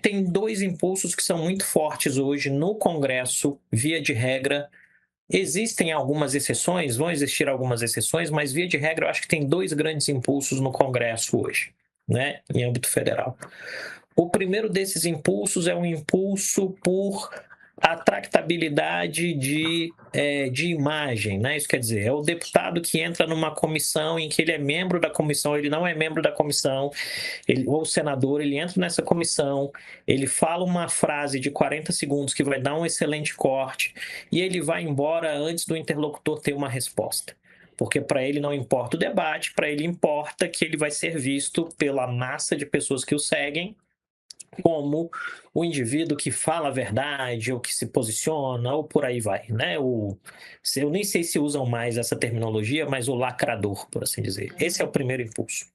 tem dois impulsos que são muito fortes hoje no Congresso, via de regra. Existem algumas exceções, vão existir algumas exceções, mas via de regra eu acho que tem dois grandes impulsos no Congresso hoje, né, em âmbito federal. O primeiro desses impulsos é um impulso por atractabilidade de imagem, né? Isso quer dizer, é o deputado que entra numa comissão em que ele é membro da comissão, ele não é membro da comissão, ou o senador, ele entra nessa comissão, ele fala uma frase de 40 segundos que vai dar um excelente corte e ele vai embora antes do interlocutor ter uma resposta. Porque para ele não importa o debate, para ele importa que ele vai ser visto pela massa de pessoas que o seguem como o indivíduo que fala a verdade, ou que se posiciona, ou por aí vai, né? Eu nem sei se usam mais essa terminologia, mas o lacrador, por assim dizer. Esse é o primeiro impulso.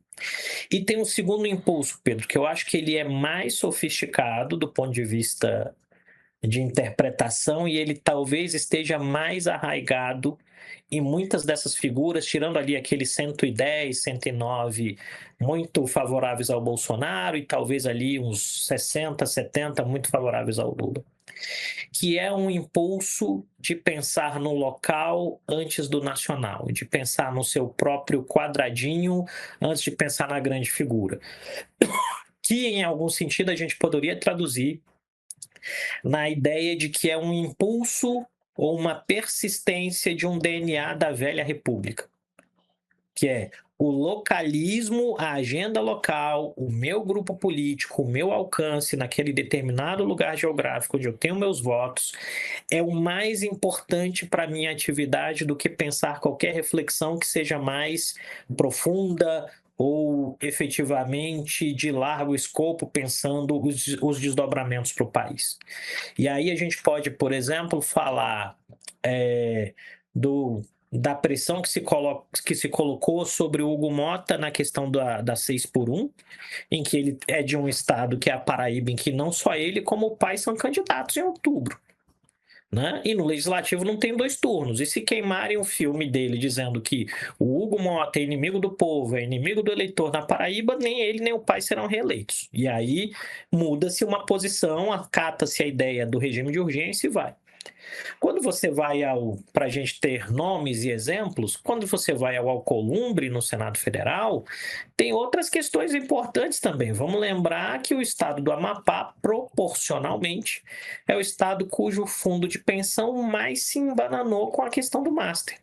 E tem um segundo impulso, Pedro, que eu acho que ele é mais sofisticado do ponto de vista de interpretação e ele talvez esteja mais arraigado em muitas dessas figuras, tirando ali aqueles 110, 109 muito favoráveis ao Bolsonaro e talvez ali uns 60, 70 muito favoráveis ao Lula, que é um impulso de pensar no local antes do nacional, de pensar no seu próprio quadradinho antes de pensar na grande figura, que em algum sentido a gente poderia traduzir na ideia de que é um impulso ou uma persistência de um DNA da velha república, que é o localismo, a agenda local, o meu grupo político, o meu alcance naquele determinado lugar geográfico onde eu tenho meus votos, é o mais importante para a minha atividade do que pensar qualquer reflexão que seja mais profunda ou efetivamente de largo escopo, pensando os desdobramentos para o país. E aí a gente pode, por exemplo, falar da pressão que se colocou sobre o Hugo Mota na questão da 6x1, em que ele é de um estado que é a Paraíba, em que não só ele como o pai são candidatos em outubro. Né? E no Legislativo não tem 2 turnos. E se queimarem o filme dele dizendo que o Hugo Mota é inimigo do povo, é inimigo do eleitor na Paraíba, nem ele nem o pai serão reeleitos. E aí muda-se uma posição, acata-se a ideia do regime de urgência e vai. Quando você vai para a gente ter nomes e exemplos, quando você vai ao Alcolumbre no Senado Federal, tem outras questões importantes também. Vamos lembrar que o estado do Amapá, proporcionalmente, é o estado cujo fundo de pensão mais se embananou com a questão do Master.